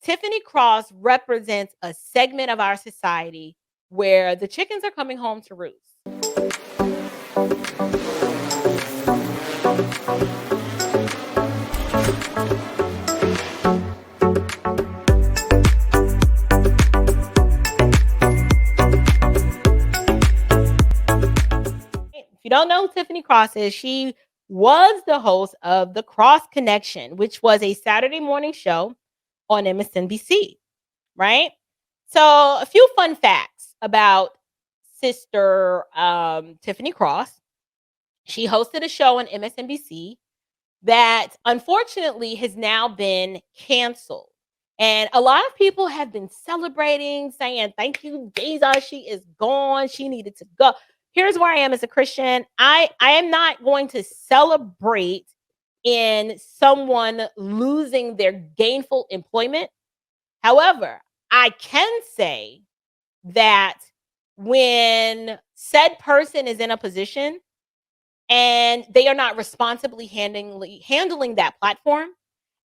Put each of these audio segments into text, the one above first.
Tiffany Cross represents a segment of our society where the chickens are coming home to roost. If you don't know who Tiffany Cross is, she was the host of The Cross Connection, which was a Saturday morning show on MSNBC, right? So, a few fun facts about sister Tiffany Cross. She hosted a show on MSNBC that unfortunately has now been canceled. And a lot of people have been celebrating, saying, "Thank you, Jesus, she is gone. She needed to go." Here's where I am as a Christian. I am not going to celebrate in someone losing their gainful employment. However, I can say that when said person is in a position and they are not responsibly handling that platform,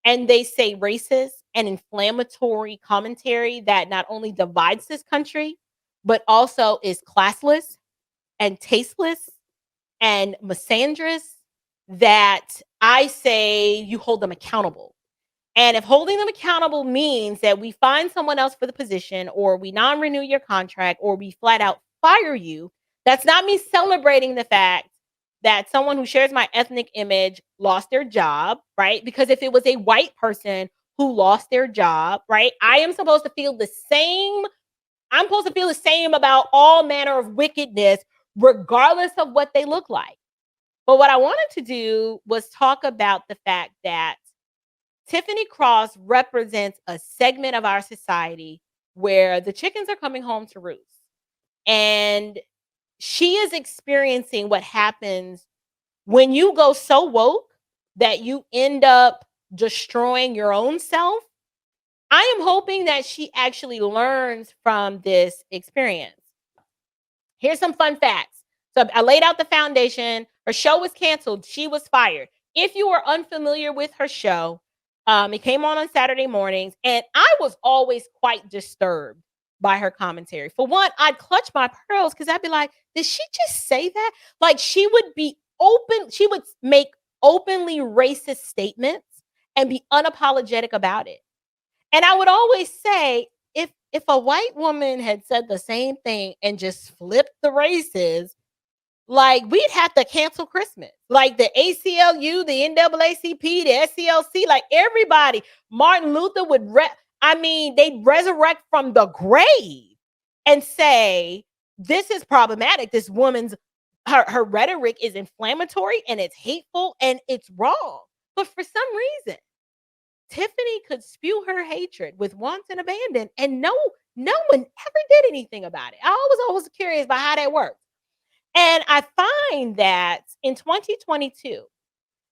and they say racist and inflammatory commentary that not only divides this country, but also is classless and tasteless and misandrous, that I say you hold them accountable. And if holding them accountable means that we find someone else for the position, or we non-renew your contract, or we flat out fire you, that's not me celebrating the fact that someone who shares my ethnic image lost their job, right? Because if it was a white person who lost their job, right, I am supposed to feel the same. I'm supposed to feel the same about all manner of wickedness, regardless of what they look like. But what I wanted to do was talk about the fact that Tiffany Cross represents a segment of our society where the chickens are coming home to roost. And she is experiencing what happens when you go so woke that you end up destroying your own self. I am hoping that she actually learns from this experience. Here's some fun facts. So I laid out the foundation. Her show was canceled. She was fired. If you are unfamiliar with her show, it came on Saturday mornings, and I was always quite disturbed by her commentary. For one, I'd clutch my pearls because I'd be like, did she just say that? Like, she would be open, she would make openly racist statements and be unapologetic about it. And I would always say, if a white woman had said the same thing and just flipped the races, like, we'd have to cancel Christmas. Like the ACLU, the NAACP, the SCLC, like everybody. Martin Luther would they'd resurrect from the grave and say, this is problematic. This woman's her rhetoric is inflammatory and it's hateful and it's wrong. But for some reason, Tiffany could spew her hatred with wanton abandon, and no one ever did anything about it. I was always curious about how that works. And I find that in 2022,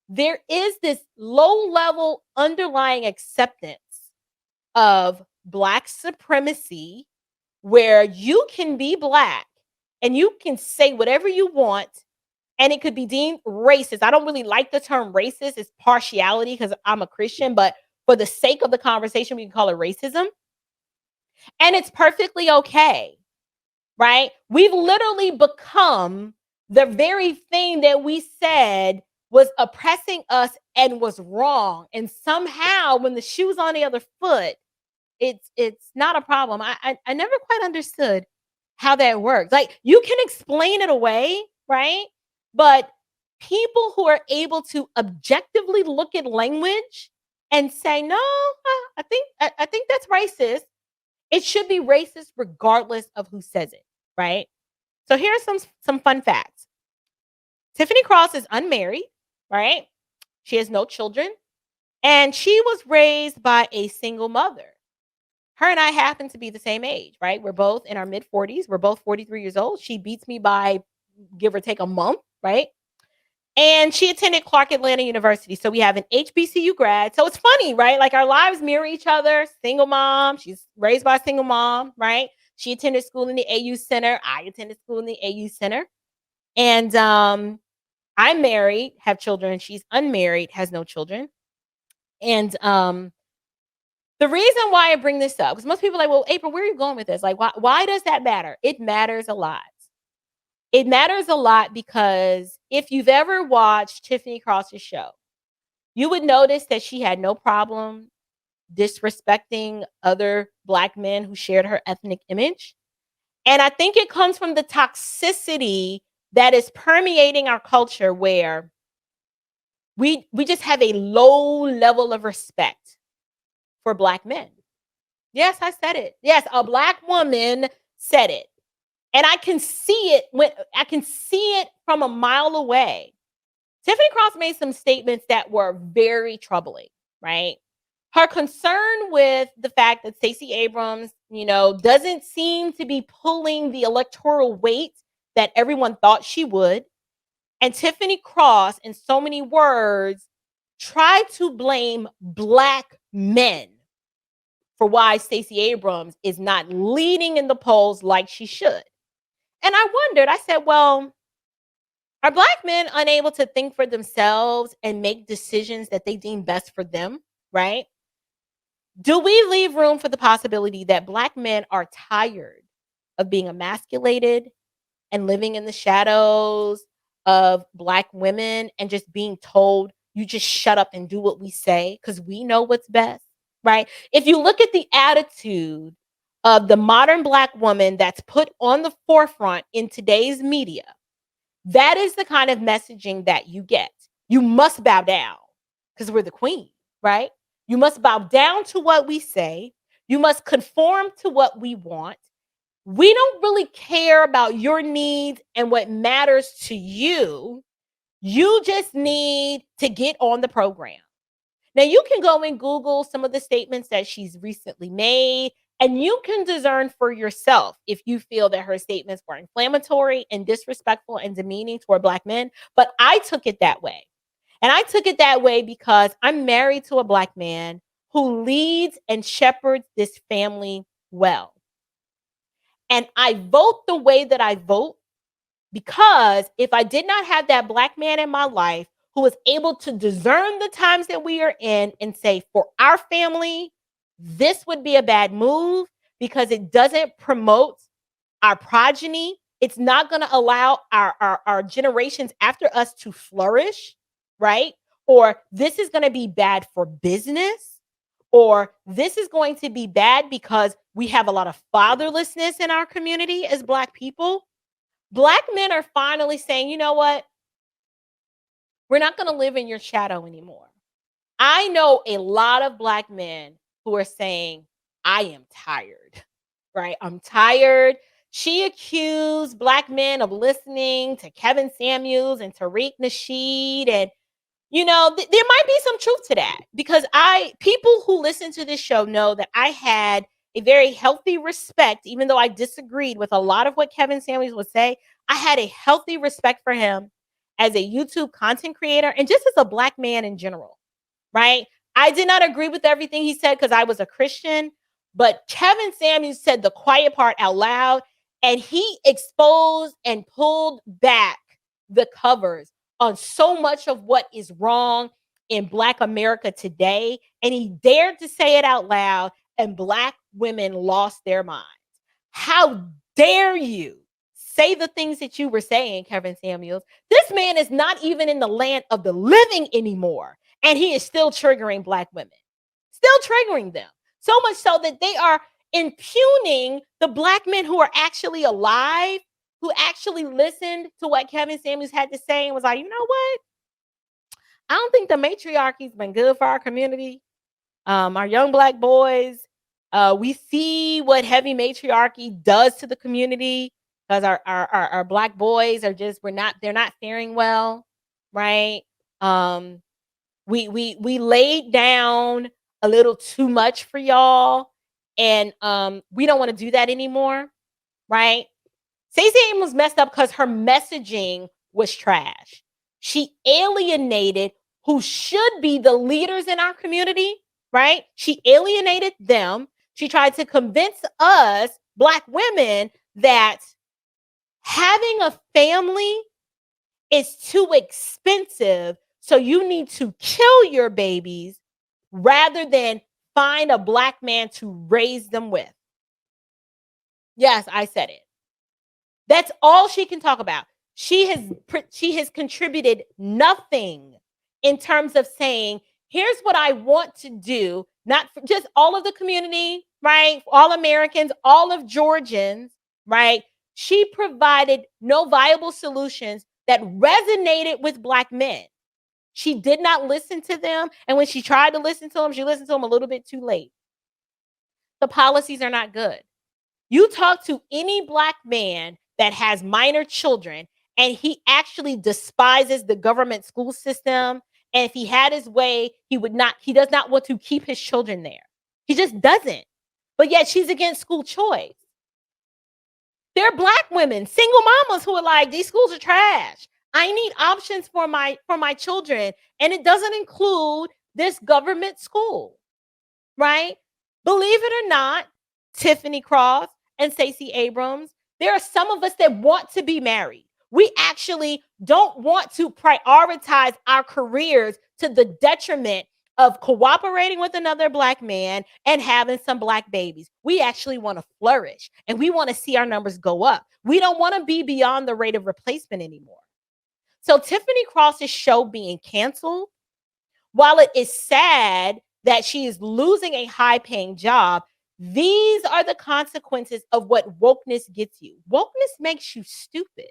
there is this low level underlying acceptance of Black supremacy, where you can be Black and you can say whatever you want and it could be deemed racist. I don't really like the term racist. It's partiality because I'm a Christian, but for the sake of the conversation, we can call it racism. And it's perfectly okay, right? We've literally become the very thing that we said was oppressing us and was wrong. And somehow when the shoe's on the other foot, it's not a problem. I never quite understood how that works. Like, you can explain it away, right? But people who are able to objectively look at language and say, no, I think that's racist. It should be racist regardless of who says it, right? So here are some fun facts. Tiffany Cross is unmarried, right? She has no children, and she was raised by a single mother. Her and I happen to be the same age, right? We're both in our mid 40s. We're both 43 years old. She beats me by give or take a month, right? And she attended Clark Atlanta University. So we have an HBCU grad. So it's funny, right? Like, our lives mirror each other. Single mom. She's raised by a single mom, right? She attended school in the AU Center. I attended school in the AU Center. And I'm married, have children. She's unmarried, has no children. And The reason why I bring this up, because most people are like, well, April, where are you going with this? Like, why does that matter? It matters a lot. It matters a lot because if you've ever watched Tiffany Cross's show, you would notice that she had no problem disrespecting other Black men who shared her ethnic image. And I think it comes from the toxicity that is permeating our culture where we just have a low level of respect for Black men. Yes, I said it. Yes, a Black woman said it. And I can see it from a mile away. Tiffany Cross made some statements that were very troubling, right? Her concern with the fact that Stacy Abrams, doesn't seem to be pulling the electoral weight that everyone thought she would. And Tiffany Cross, in so many words, tried to blame Black men for why Stacey Abrams is not leading in the polls like she should. And I wondered, I said, well, are Black men unable to think for themselves and make decisions that they deem best for them, right? Do we leave room for the possibility that Black men are tired of being emasculated and living in the shadows of Black women and just being told, you just shut up and do what we say because we know what's best, right? If you look at the attitude of the modern Black woman that's put on the forefront in today's media, that is the kind of messaging that you get. You must bow down because we're the queen, right? You must bow down to what we say. You must conform to what we want. We don't really care about your needs and what matters to you. You just need to get on the program. Now, you can go and Google some of the statements that she's recently made, and you can discern for yourself if you feel that her statements were inflammatory and disrespectful and demeaning toward Black men. But I took it that way. And I took it that way because I'm married to a Black man who leads and shepherds this family well. And I vote the way that I vote because if I did not have that Black man in my life who was able to discern the times that we are in and say, for our family, this would be a bad move because it doesn't promote our progeny. It's not going to allow our generations after us to flourish, right? Or this is going to be bad for business, or this is going to be bad because we have a lot of fatherlessness in our community as Black people. Black men are finally saying, you know what? We're not going to live in your shadow anymore. I know a lot of Black men who are saying, I am tired, right? I'm tired. She accused Black men of listening to Kevin Samuels and Tariq Nasheed. And, there might be some truth to that because people who listen to this show know that I had a very healthy respect, even though I disagreed with a lot of what Kevin Samuels would say. I had a healthy respect for him as a YouTube content creator and just as a Black man in general, right? I did not agree with everything he said because I was a Christian, but Kevin Samuels said the quiet part out loud, and he exposed and pulled back the covers on so much of what is wrong in Black America today. And he dared to say it out loud, and Black women lost their minds. How dare you say the things that you were saying, Kevin Samuels? This man is not even in the land of the living anymore. And he is still triggering Black women, still triggering them. So much so that they are impugning the Black men who are actually alive, who actually listened to what Kevin Samuels had to say and was like, you know what? I don't think the matriarchy's been good for our community. Our young Black boys, we see what heavy matriarchy does to the community because our Black boys are just, they're not faring well, right? We laid down a little too much for y'all, and we don't want to do that anymore, right? Stacey Abrams was messed up because her messaging was trash. She alienated who should be the leaders in our community, right? She alienated them. She tried to convince us, Black women, that having a family is too expensive, so you need to kill your babies rather than find a black man to raise them with. Yes, I said it. That's all she can talk about. She has contributed nothing in terms of saying, here's what I want to do, not for just all of the community, right? All Americans, all of Georgians, right? She provided no viable solutions that resonated with black men. She did not listen to them. And when she tried to listen to them, she listened to them a little bit too late. The policies are not good. You talk to any black man that has minor children, and he actually despises the government school system. And if he had his way, he does not want to keep his children there. He just doesn't. But yet she's against school choice. There are black women, single mamas who are like, these schools are trash. I need options for my children. And it doesn't include this government school, right? Believe it or not, Tiffany Cross and Stacy Abrams, there are some of us that want to be married. We actually don't want to prioritize our careers to the detriment of cooperating with another black man and having some black babies. We actually want to flourish and we want to see our numbers go up. We don't want to be beyond the rate of replacement anymore. So Tiffany Cross's show being canceled, while it is sad that she is losing a high-paying job, these are the consequences of what wokeness gets you. Wokeness makes you stupid.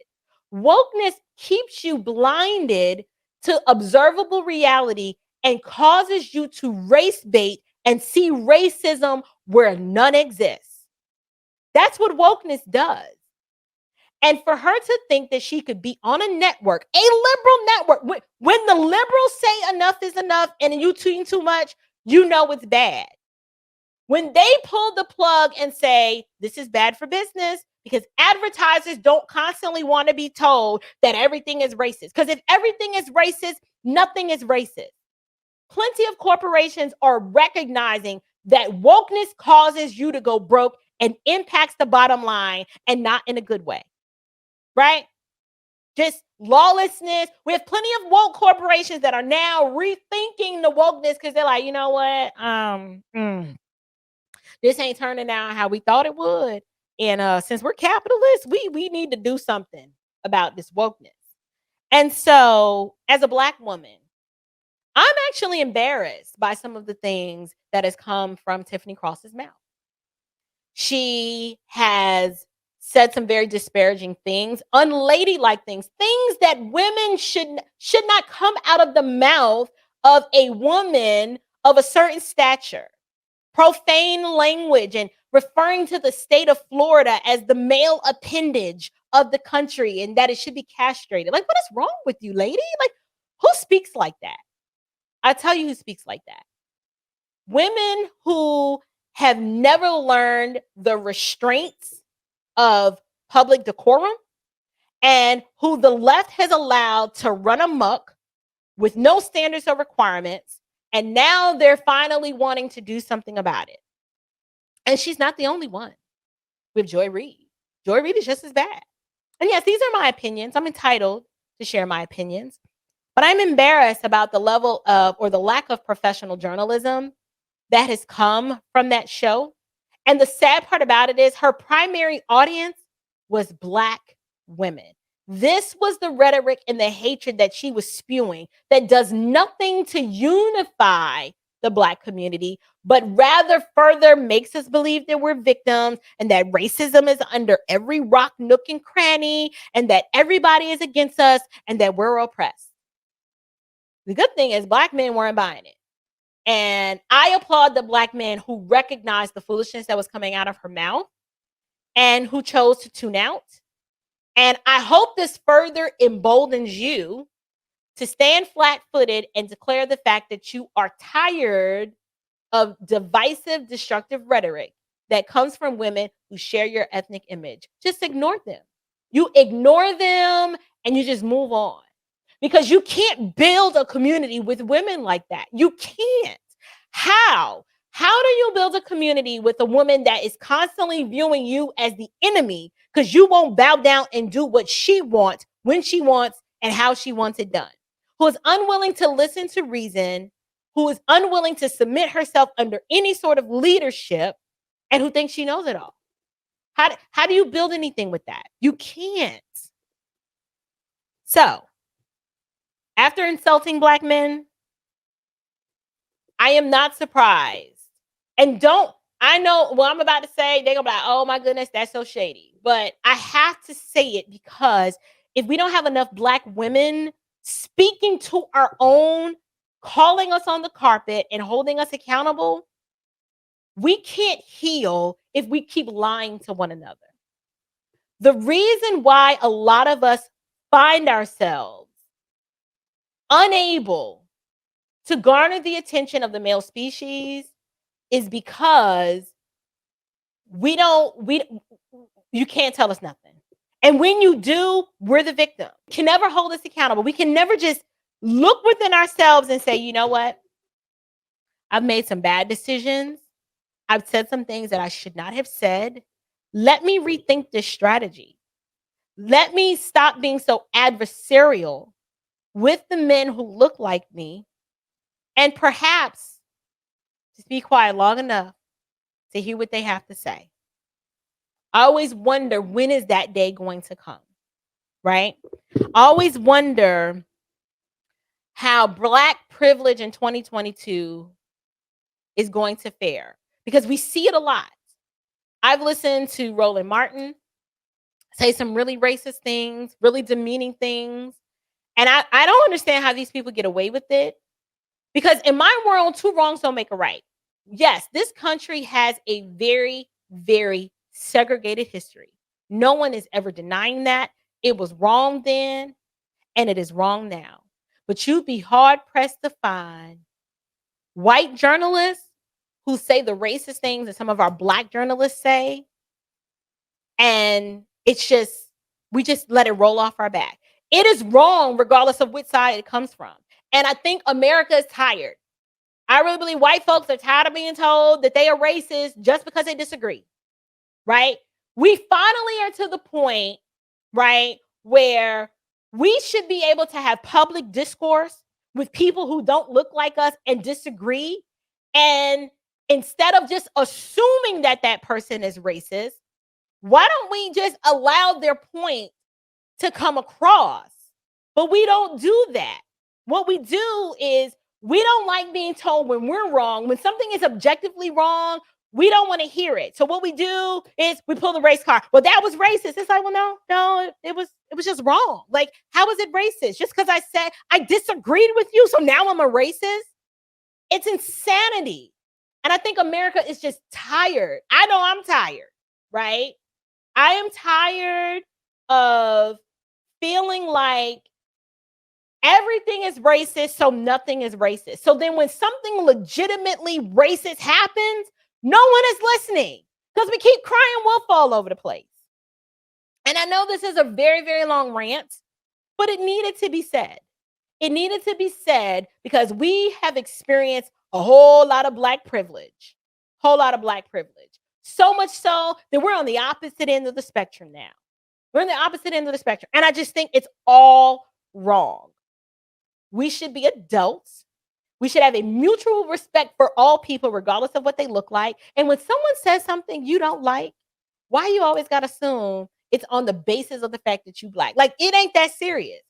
Wokeness keeps you blinded to observable reality and causes you to race bait and see racism where none exists. That's what wokeness does. And for her to think that she could be on a network, a liberal network, when the liberals say enough is enough and you tweeting too much, you know it's bad. When they pull the plug and say, this is bad for business, because advertisers don't constantly want to be told that everything is racist. Because if everything is racist, nothing is racist. Plenty of corporations are recognizing that wokeness causes you to go broke and impacts the bottom line, and not in a good way. Right? Just lawlessness. We have plenty of woke corporations that are now rethinking the wokeness because they're like, you know what? This ain't turning out how we thought it would. And since we're capitalists, we need to do something about this wokeness. And so, as a black woman, I'm actually embarrassed by some of the things that has come from Tiffany Cross's mouth. She has said some very disparaging things, unladylike things, things that women should not come out of the mouth of a woman of a certain stature. Profane language and referring to the state of Florida as the male appendage of the country and that it should be castrated. Like, what is wrong with you, lady? Like, who speaks like that? I tell you who speaks like that. Women who have never learned the restraints of public decorum and who the left has allowed to run amok with no standards or requirements. And now they're finally wanting to do something about it. And she's not the only one. With Joy Reid. Joy Reid is just as bad. And yes, these are my opinions. I'm entitled to share my opinions. But I'm embarrassed about the level of or the lack of professional journalism that has come from that show. And the sad part about it is her primary audience was Black women. This was the rhetoric and the hatred that she was spewing that does nothing to unify the Black community, but rather further makes us believe that we're victims and that racism is under every rock, nook, and cranny, and that everybody is against us and that we're oppressed. The good thing is Black men weren't buying it. And I applaud the Black men who recognized the foolishness that was coming out of her mouth and who chose to tune out. And I hope this further emboldens you to stand flat-footed and declare the fact that you are tired of divisive, destructive rhetoric that comes from women who share your ethnic image. Just ignore them. You ignore them and you just move on. Because you can't build a community with women like that. You can't. How? How do you build a community with a woman that is constantly viewing you as the enemy because you won't bow down and do what she wants, when she wants, and how she wants it done? Who is unwilling to listen to reason, who is unwilling to submit herself under any sort of leadership and who thinks she knows it all. How do you build anything with that? You can't. So, after insulting Black men, I am not surprised. And I know what I'm about to say, they're gonna be like, oh my goodness, that's so shady. But I have to say it because if we don't have enough Black women speaking to our own, calling us on the carpet and holding us accountable, we can't heal if we keep lying to one another. The reason why a lot of us find ourselves unable to garner the attention of the male species is because you can't tell us nothing. And when you do, we're the victim. You can never hold us accountable. We can never just look within ourselves and say, you know what? I've made some bad decisions. I've said some things that I should not have said. Let me rethink this strategy. Let me stop being so adversarial with the men who look like me, and perhaps just be quiet long enough to hear what they have to say. I always wonder, when is that day going to come, right? I always wonder how Black privilege in 2022 is going to fare, because we see it a lot. I've listened to Roland Martin say some really racist things, really demeaning things. And I don't understand how these people get away with it. Because in my world, two wrongs don't make a right. Yes, this country has a very, very segregated history. No one is ever denying that. It was wrong then, and it is wrong now. But you'd be hard pressed to find white journalists who say the racist things that some of our Black journalists say. And we just let it roll off our back. It is wrong regardless of which side it comes from. And I think America is tired. I really believe white folks are tired of being told that they are racist just because they disagree, right? We finally are to the point, right, where we should be able to have public discourse with people who don't look like us and disagree. And instead of just assuming that that person is racist, why don't we just allow their point to come across? But we don't do that. What we do is we don't like being told when we're wrong. When something is objectively wrong, we don't want to hear it. So what we do is we pull the race card. Well, that was racist. It's like, well, no, it was just wrong. Like, how is it racist? Just because I said I disagreed with you, so now I'm a racist? It's insanity. And I think America is just tired. I know I'm tired, right? I am tired of feeling like everything is racist, so nothing is racist. So then when something legitimately racist happens, no one is listening because we keep crying wolf all over the place. And I know this is a very, very long rant, but it needed to be said. It needed to be said because we have experienced a whole lot of Black privilege, So much so that we're on the opposite end of the spectrum now. We're on the opposite end of the spectrum. And I just think it's all wrong. We should be adults. We should have a mutual respect for all people, regardless of what they look like. And when someone says something you don't like, why you always got to assume it's on the basis of the fact that you Black? Like, it ain't that serious.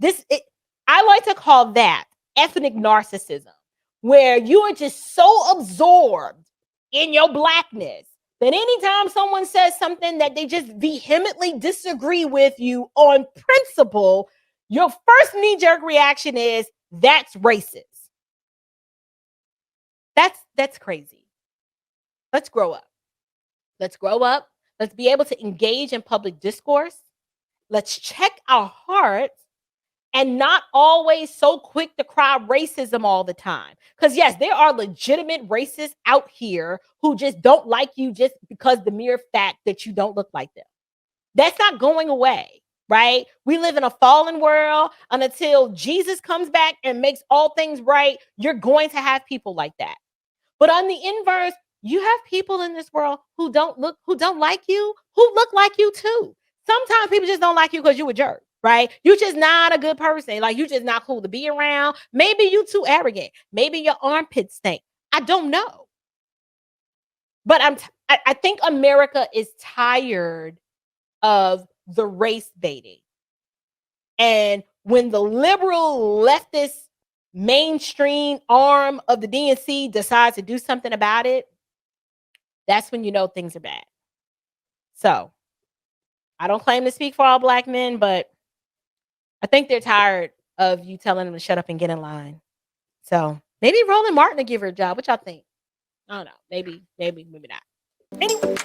I like to call that ethnic narcissism, where you are just so absorbed in your Blackness that anytime someone says something that they just vehemently disagree with you on principle, your first knee-jerk reaction is, that's racist. That's crazy. Let's grow up. Let's be able to engage in public discourse. Let's check our hearts and not always so quick to cry racism all the time. Because yes, there are legitimate racists out here who just don't like you just because the mere fact that you don't look like them. That's not going away, right? We live in a fallen world, and until Jesus comes back and makes all things right, you're going to have people like that. But on the inverse, you have people in this world who don't like you, who look like you too. Sometimes people just don't like you because you a jerk. right? You just not a good person. Like, you just not cool to be around. Maybe you too arrogant. Maybe your armpits stink. I don't know. But I think America is tired of the race baiting. And when the liberal leftist mainstream arm of the DNC decides to do something about it, that's when you know things are bad. So I don't claim to speak for all black men, but I think they're tired of you telling them to shut up and get in line. So maybe Roland Martin will give her a job. What y'all think? I don't know. Maybe not. Anyway.